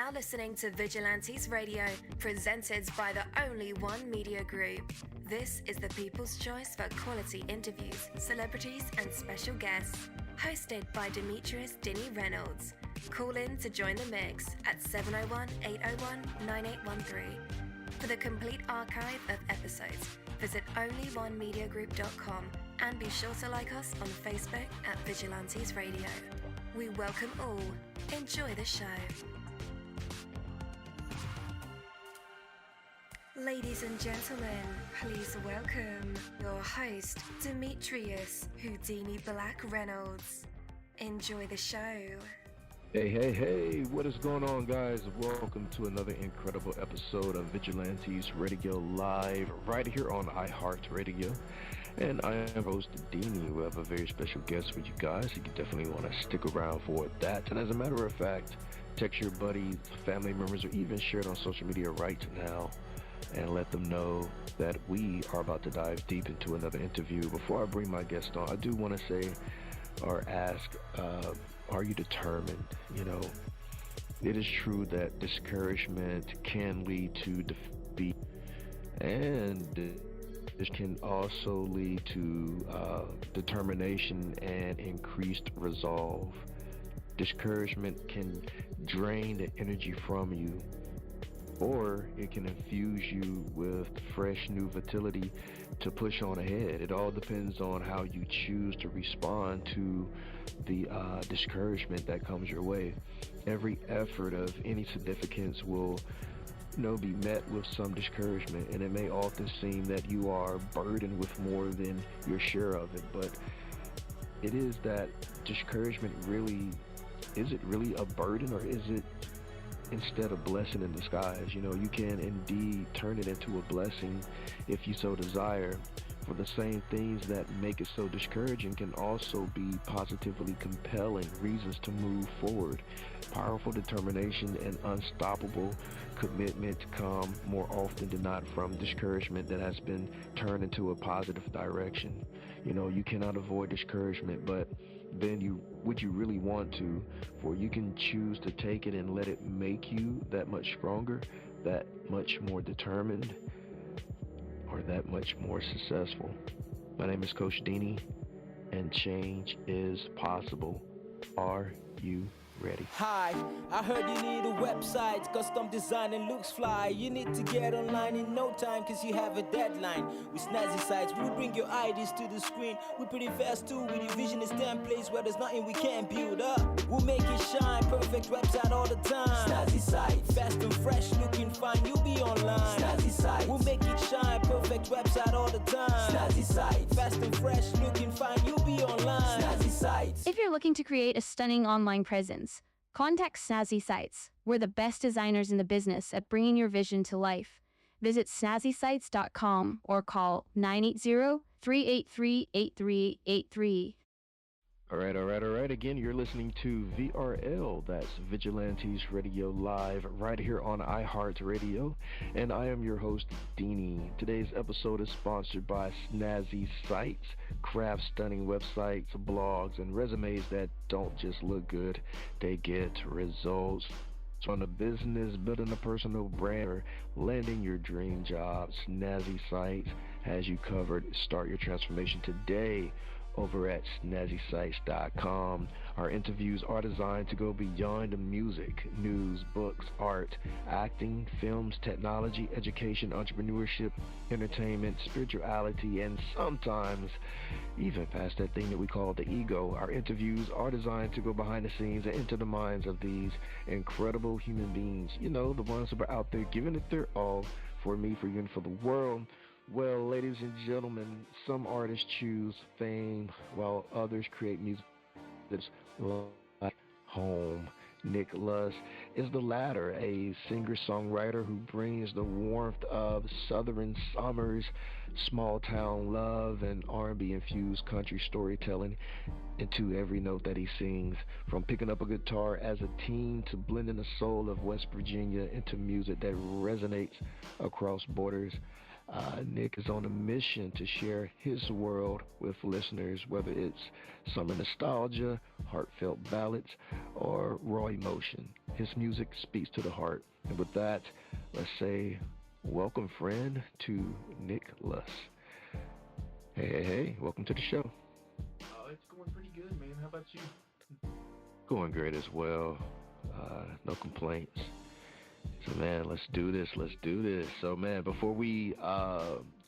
now listening to Vigilantes Radio, presented by the Only One Media Group. This is the people's choice for quality interviews, celebrities and special guests. Hosted by Demetrius Dinny Reynolds. Call in to join the mix at 701-801-9813. For the complete archive of episodes, visit onlyonemediagroup.com and be sure to like us on Facebook at Vigilantes Radio. We welcome all. Enjoy the show. Ladies and gentlemen, please welcome your host, Demetrius Houdini Black Reynolds. Enjoy the show. Hey, what is going on, guys? Welcome to another incredible episode of Vigilantes Radio Live, right here on iHeartRadio. And I am host Dini. We have a very special guest for you guys. You definitely want to stick around for that. And as a matter of fact, text your buddies, family members, or even share it on social media right now and let them know that we are about to dive deep into another interview. Before I bring my guest on, I do want to say or ask, are you determined? You know, it is true that discouragement can lead to defeat, and it can also lead to determination and increased resolve. Discouragement can drain the energy from you, or it can infuse you with fresh new vitality to push on ahead. It all depends on how you choose to respond to the discouragement that comes your way. Every effort of any significance will be met with some discouragement, and it may often seem that you are burdened with more than your share of it. But it is that discouragement is it really a burden, or is it instead a blessing in disguise? You can indeed turn it into a blessing if you so desire. For the same things that make it so discouraging can also be positively compelling reasons to move forward. Powerful determination and unstoppable commitment come more often than not from discouragement that has been turned into a positive direction. You cannot avoid discouragement, but then would you really want to? For you can choose to take it and let it make you that much stronger, that much more determined, or that much more successful. My name is Coach Dini, and change is possible. Are you ready? Hi, I heard you need a website, custom design and looks fly. You need to get online in no time, cause you have a deadline. With Snazzy Sites, we'll bring your ideas to the screen. We're pretty fast too, with your vision is templates where there's nothing we can't build up. We'll make it shine, perfect website all the time. Snazzy Sites, fast and fresh, looking fine, you'll be online. Snazzy Sites, we'll make it shine, perfect website all the time. Snazzy Sites, fast and fresh, looking fine, you'll be online. Snazzy Sites. If you're looking to create a stunning online presence, contact Snazzy Sites. We're the best designers in the business at bringing your vision to life. Visit snazzysites.com or call 980-383-8383. All right. Again, you're listening to VRL, that's Vigilantes Radio Live, right here on iHeartRadio, and I am your host, Dini. Today's episode is sponsored by Snazzy Sites, craft stunning websites, blogs, and resumes that don't just look good, they get results. On a business, building a personal brand, or landing your dream job, Snazzy Sites has you covered. Start your transformation today over at snazzysites.com. Our interviews are designed to go beyond the music, news, books, art, acting, films, technology, education, entrepreneurship, entertainment, spirituality, and sometimes even past that thing that we call the ego. Our interviews are designed to go behind the scenes and into the minds of these incredible human beings. The ones that are out there giving it their all for me, for you, and for the world. Well, ladies and gentlemen, some artists choose fame while others create music that's like home. Nick Lusk is the latter, a singer-songwriter who brings the warmth of southern summers, small-town love, and R&B-infused country storytelling into every note that he sings. From picking up a guitar as a teen to blending the soul of West Virginia into music that resonates across borders, Nick is on a mission to share his world with listeners, whether it's summer nostalgia, heartfelt ballads, or raw emotion. His music speaks to the heart. And with that, let's say, welcome, friend, to Nick Lusk. Hey, welcome to the show. It's going pretty good, man. How about you? Going great as well. No complaints. So, man, let's do this. So, man, before we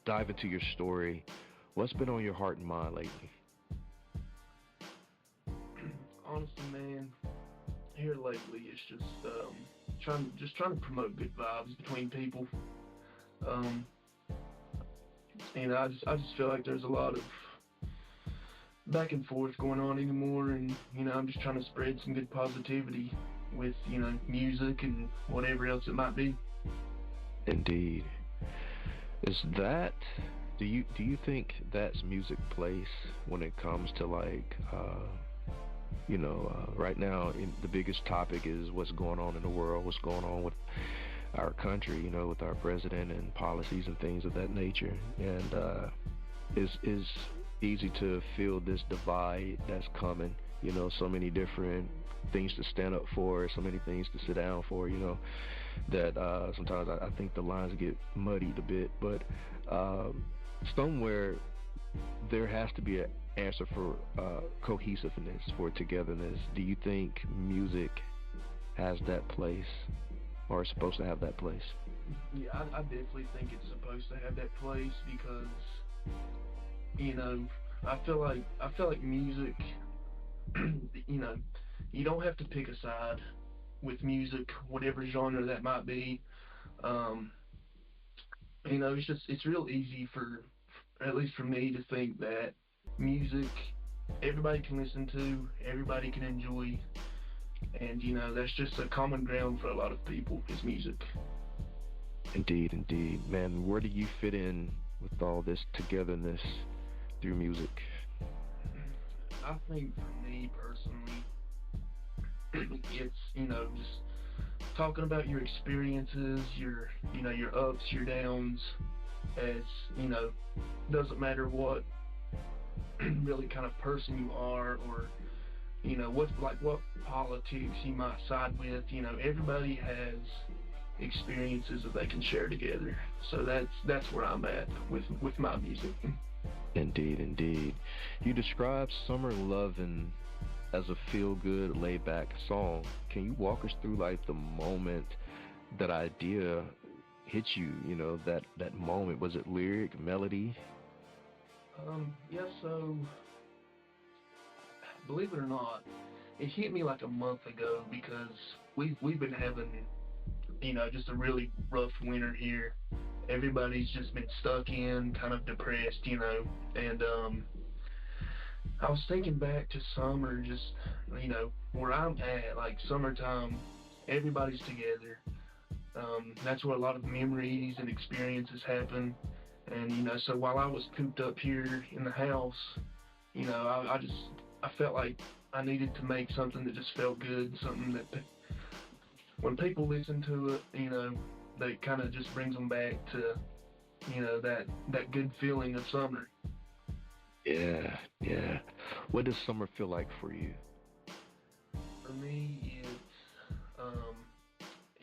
dive into your story, what's been on your heart and mind lately? Honestly, man, here lately it's just trying to promote good vibes between people. I just feel like there's a lot of back and forth going on anymore, and I'm just trying to spread some good positivity with music and whatever else it might be. Indeed. Do you think that's music place when it comes to right now the biggest topic is what's going on in the world, what's going on with our country, with our president and policies and things of that nature, and it's easy to feel this divide that's coming, so many different things to stand up for, so many things to sit down for, that sometimes I think the lines get muddied a bit, but somewhere there has to be an answer for cohesiveness, for togetherness. Do you think music has that place, or is supposed to have that place? Yeah, I definitely think it's supposed to have that place because, I feel like music, you don't have to pick a side with music, whatever genre that might be. It's real easy at least for me, to think that music, everybody can listen to, everybody can enjoy, and that's just a common ground for a lot of people, is music. Indeed. Man, where do you fit in with all this togetherness through music? I think for me personally, it's just talking about your experiences, your ups, your downs, as doesn't matter what really kind of person you are, or what politics you might side with. Everybody has experiences that they can share together. So that's where I'm at with my music. Indeed. You described Summer Lovin' as a feel-good, laid-back song. Can you walk us through the moment that idea hit you? That moment. Was it lyric, melody? Yeah. So, believe it or not, it hit me like a month ago because we've been having just a really rough winter here. Everybody's just been stuck in, kind of depressed, and I was thinking back to summer, just where I'm at, like summertime, everybody's together. That's where a lot of memories and experiences happen. And so while I was cooped up here in the house, I felt like I needed to make something that just felt good, something that when people listen to it, that kind of just brings them back to, that good feeling of summer. Yeah. What does summer feel like for you? For me, it's,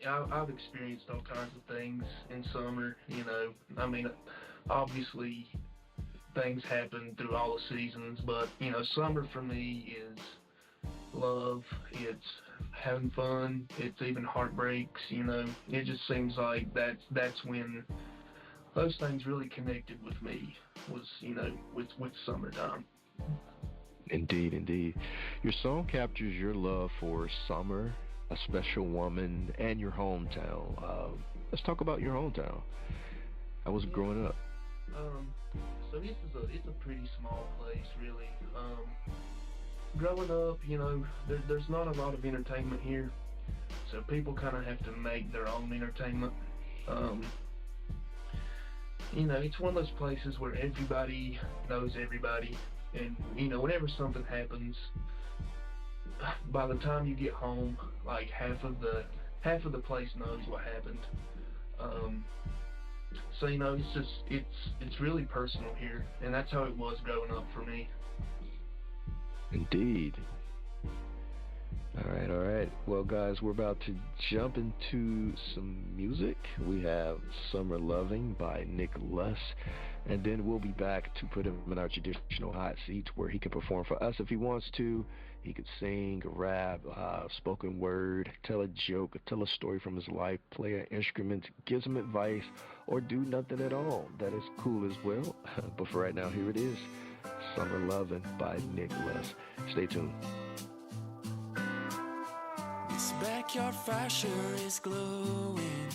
I've experienced all kinds of things in summer, obviously things happen through all the seasons, but, summer for me is love, it's having fun, it's even heartbreaks, it just seems like that's when those things really connected with me, was, with summertime. Indeed. Your song captures your love for summer, a special woman, and your hometown. Let's talk about your hometown. How was it growing up? So it's a pretty small place, really. Growing up, there's not a lot of entertainment here, so people kind of have to make their own entertainment. It's one of those places where everybody knows everybody, and whenever something happens, by the time you get home, like half of the place knows what happened. So it's really personal here, and that's how it was growing up for me. Indeed. All right. Well, guys, we're about to jump into some music. We have Summer Loving by Nick Lusk, and then we'll be back to put him in our traditional hot seat where he can perform for us if he wants to. He could sing, rap, spoken word, tell a joke, tell a story from his life, play an instrument, give some advice, or do nothing at all. That is cool as well. But for right now, here it is, Summer Loving by Nick Lusk. Stay tuned. This backyard fire sure is glowing,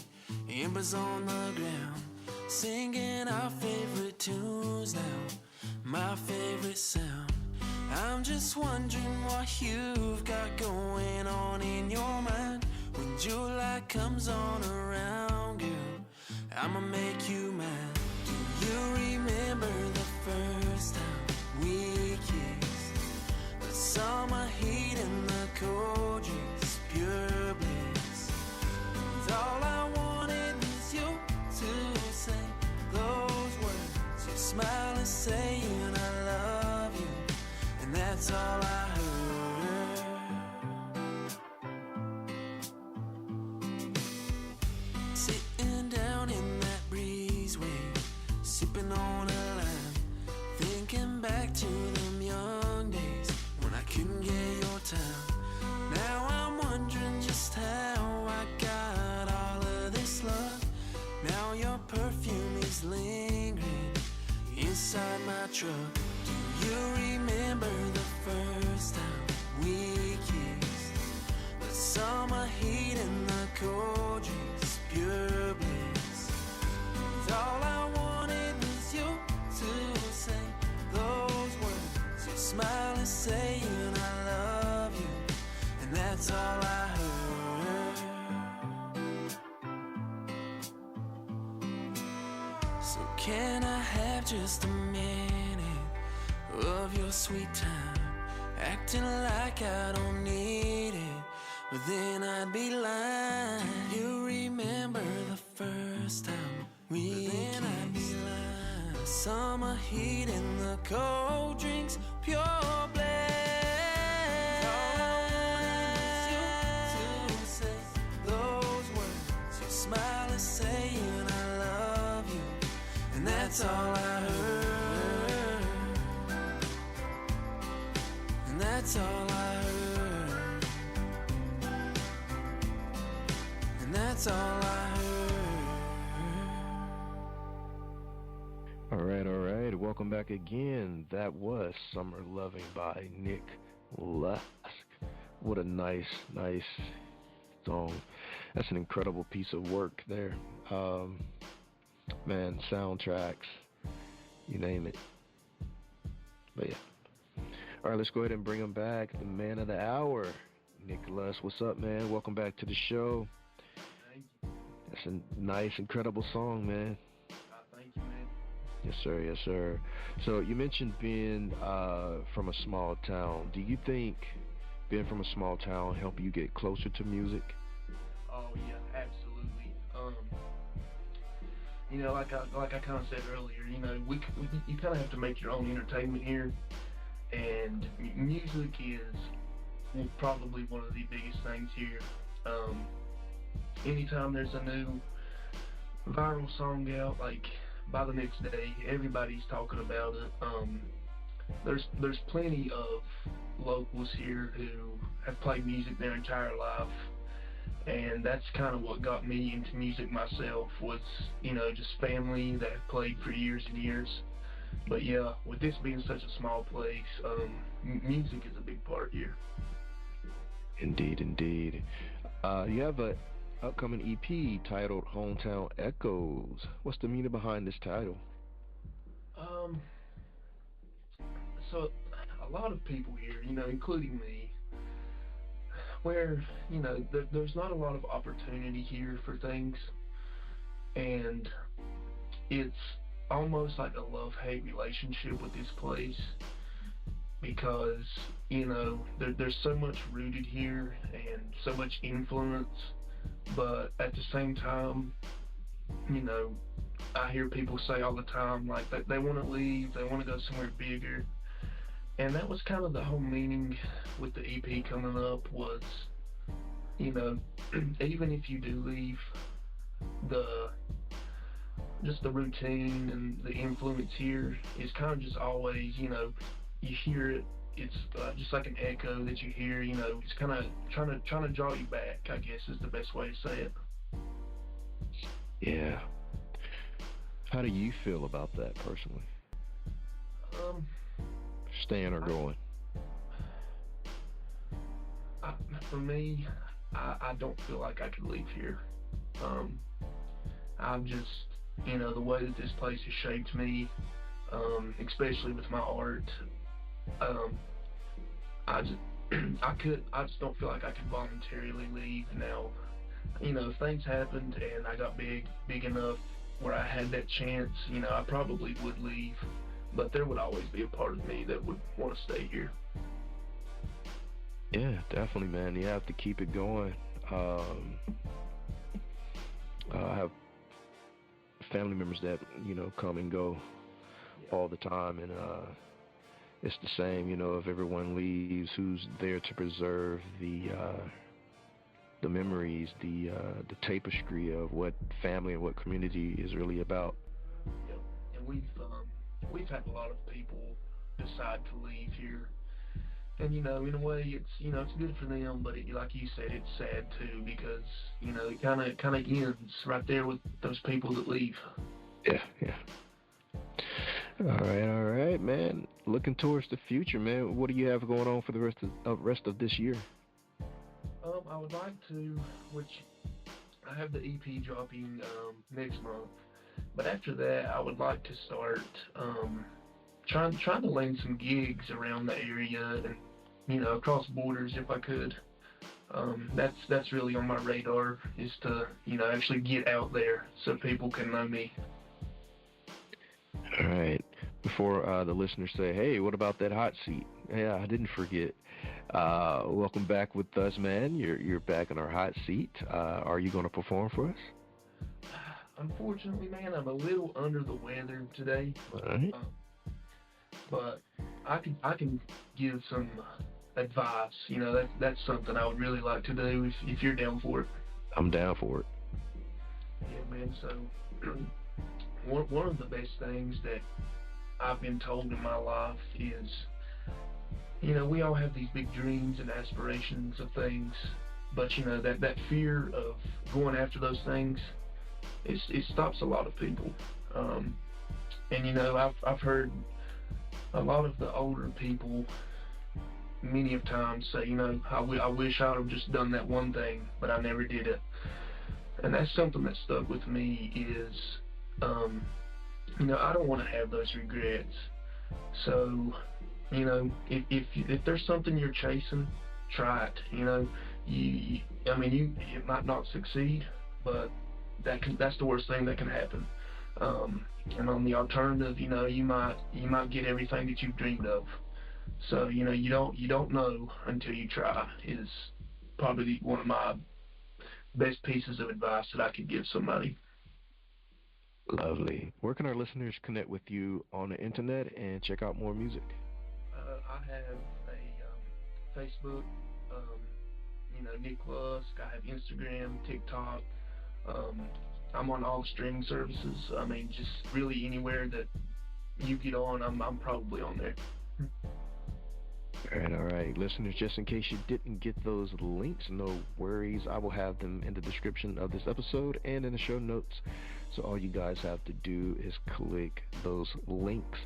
embers on the ground, singing our favorite tunes now, my favorite sound. I'm just wondering what you've got going on in your mind. When July comes on around, girl, I'ma make you mine. Do you remember the first time we kissed? The summer heat and the cold drinks, pure bliss. And all I wanted was you to say those words. You smile and saying I love you, and that's all I heard. Sitting down in that breezeway, sipping on a lime, thinking back to them young days when I couldn't get your time. Now I'm wondering just how I got all of this love. Now your perfume is lingering inside my truck. Do you remember the first time we kissed? The summer heat and the cold drinks, pure bliss. And all I wanted was you to say those words. You smile and saying I love you, and that's all I heard. So can I have just a minute of your sweet time, acting like I don't need it, but then I'd be lying. You remember the first time we then I'd be lying. The summer heat and the cold drinks, pure bliss. All I wanted was you to say those words. You smile and saying I love you, and that's all I heard. That's all I heard, and that's all I heard. All right. Welcome back again. That was Summer Loving by Nick Lusk. What a nice song. That's an incredible piece of work there. Man, soundtracks, you name it. But yeah. All right, let's go ahead and bring him back. The man of the hour, Nick Lusk. What's up, man? Welcome back to the show. Thank you. That's a nice, incredible song, man. Thank you, man. Yes, sir. Yes, sir. So you mentioned being from a small town. Do you think being from a small town helped you get closer to music? Oh yeah, absolutely. Like I kind of said earlier, you kind of have to make your own entertainment here. And music is probably one of the biggest things here. Anytime there's a new viral song out, like by the next day, everybody's talking about it. There's plenty of locals here who have played music their entire life, and that's kind of what got me into music myself. Was just family that have played for years and years. But yeah, with this being such a small place, music is a big part here. Indeed. You have an upcoming EP titled Hometown Echoes. What's the meaning behind this title? So a lot of people here, including me, where, there's not a lot of opportunity here for things, and it's almost like a love-hate relationship with this place, because there's so much rooted here and so much influence, but at the same time, I hear people say all the time, like they want to leave, they want to go somewhere bigger, and that was kind of the whole meaning with the EP coming up was, you know, even if you do leave, the just the routine and the influence here is kind of just always, you know, you hear it. It's just like an echo that you hear. You know, it's kind of trying to draw you back, I guess, is the best way to say it. Yeah. How do you feel about that personally? Staying or going? For me, I don't feel like I could leave here. I'm just, you know, the way that this place has shaped me, especially with my art, I just, I just don't feel like I could voluntarily leave now. You know, if things happened and I got big enough where I had that chance, you know, I probably would leave, but there would always be a part of me that would want to stay here. Yeah, definitely, man. You have to keep it going. I have family members that, you know, come and go all the time, and it's the same, you know, if everyone leaves, who's there to preserve the memories, the tapestry of what family and what community is really about. Yep. And we've had a lot of people decide to leave here, and you know, in a way, it's, you know, it's good for them, but like you said, it's sad too, because, you know, it kind of ends right there with those people that leave. Yeah. All right, man. Looking towards the future, man. What do you have going on for the rest of this year? I would like to, which I have the EP dropping next month, but after that, I would like to start trying to land some gigs around the area and, you know, across borders if I could. That's really on my radar, is to, you know, actually get out there so people can know me. All right. Before the listeners say, hey, what about that hot seat? Yeah, I didn't forget. Welcome back with us, man. You're back in our hot seat. Are you going to perform for us? Unfortunately, man, I'm a little under the weather today. All right. But I can give some advice. You know, that's something I would really like to do if you're down for it. I'm down for it. Yeah, man. So one of the best things that I've been told in my life is, you know, we all have these big dreams and aspirations of things, but, you know, that fear of going after those things, it stops a lot of people. And, you know, I've heard a lot of the older people many of times say, you know, I wish I would have just done that one thing, but I never did it. And that's something that stuck with me is, you know, I don't want to have those regrets. So, you know, if there's something you're chasing, try it. You know, it might not succeed, but that's the worst thing that can happen. And on the alternative, you know, you might get everything that you've dreamed of. So, you know, you don't know until you try is probably one of my best pieces of advice that I could give somebody. Lovely. Where can our listeners connect with you on the internet and check out more music? I have a Facebook, you know, Nick Lusk. I have Instagram, TikTok. I'm on all streaming services. I mean, just really anywhere that you get on, I'm probably on there. All right. Listeners, just in case you didn't get those links, no worries. I will have them in the description of this episode and in the show notes. So all you guys have to do is click those links.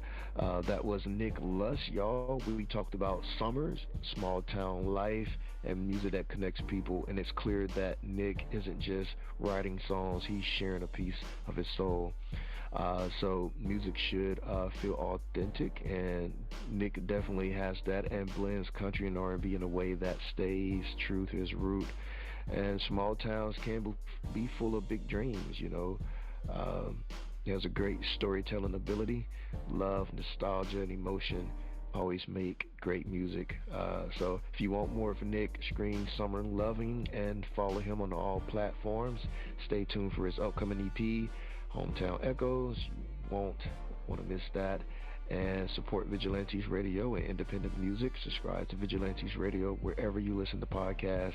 That was Nick Lusk, y'all. We talked about summers, small town life, and music that connects people. And it's clear that Nick isn't just writing songs, he's sharing a piece of his soul. So music should feel authentic, and Nick definitely has that and blends country and R&B in a way that stays true to his root. And small towns can be full of big dreams, you know. He has a great storytelling ability. Love, nostalgia, and emotion always make great music. So if you want more of Nick, scream Summer Lovin' and follow him on all platforms. Stay tuned for his upcoming EP, Hometown Echoes. You won't want to miss that. And support Vigilantes Radio and independent music. Subscribe to Vigilantes Radio wherever you listen to podcasts.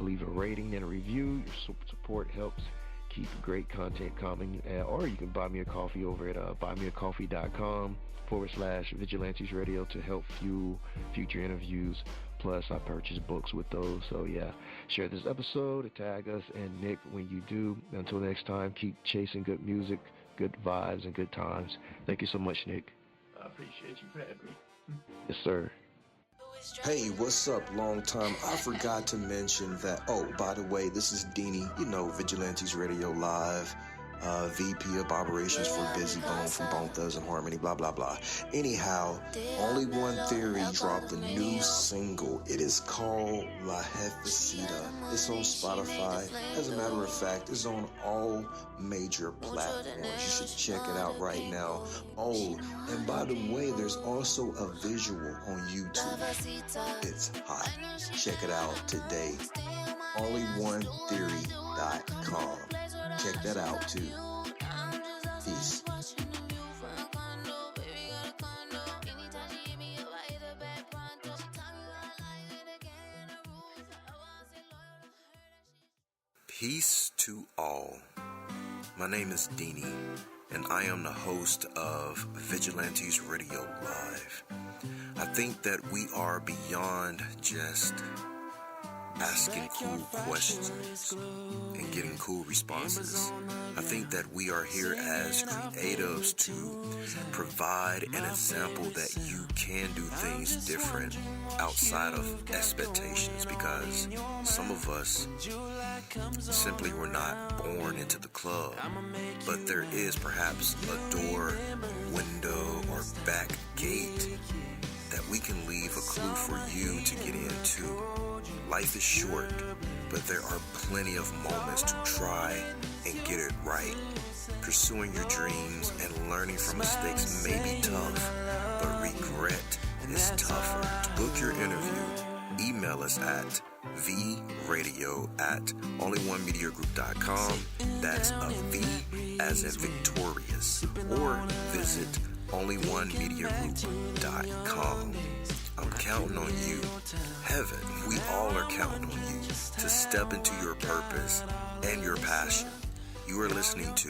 Leave a rating and a review. Your support helps keep great content coming. Or you can buy me a coffee over at buymeacoffee.com/Vigilantes Radio to help fuel future interviews. Plus, I purchase books with those. So, yeah, share this episode, tag us, and Nick when you do. Until next time, keep chasing good music, good vibes, and good times. Thank you so much, Nick. I appreciate you for having me. Yes, sir. Hey, what's up? Long time. I forgot to mention that. Oh, by the way, this is Deanie, Vigilantes Radio Live, VP of Operations for Busy Bone from Bone Thugs and Harmony, blah, blah, blah. Anyhow, Only One Theory dropped a new single. It is called La Jefecita. It's on Spotify. As a matter of fact, it's on all major platforms. You should check it out right now. Oh, and by the way, there's also a visual on YouTube. It's hot. Check it out today. Onlyonetheory.com. Check that out too. Peace. Peace to all. My name is Deanie, and I am the host of Vigilantes Radio Live. I think that we are beyond just asking cool questions and getting cool responses. I think that we are here as creatives to provide an example that you can do things different outside of expectations, because some of us simply were not born into the club, but there is perhaps a door, window, or back gate that we can leave a clue for you to get into. Life is short, but there are plenty of moments to try and get it right. Pursuing your dreams and learning from mistakes may be tough, but regret is tougher. To book your interview, email us at vradio@onlyonemediagroup.com. That's a V as in victorious. Or visit onlyonemediagroup.com. I'm counting on you. Heaven, we all are counting on you to step into your purpose and your passion. You are listening to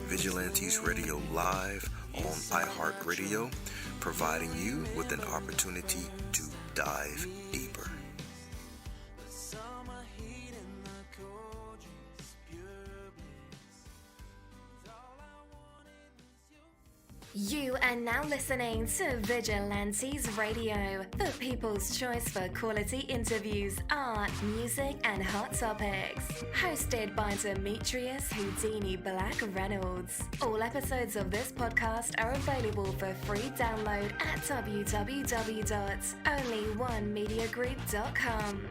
Vigilantes Radio Live on iHeartRadio, providing you with an opportunity to dive deeper. You are now listening to Vigilantes Radio, the people's choice for quality interviews, art, music, and hot topics. Hosted by Demetrius Houdini Black Reynolds. All episodes of this podcast are available for free download at www.onlyonemediagroup.com.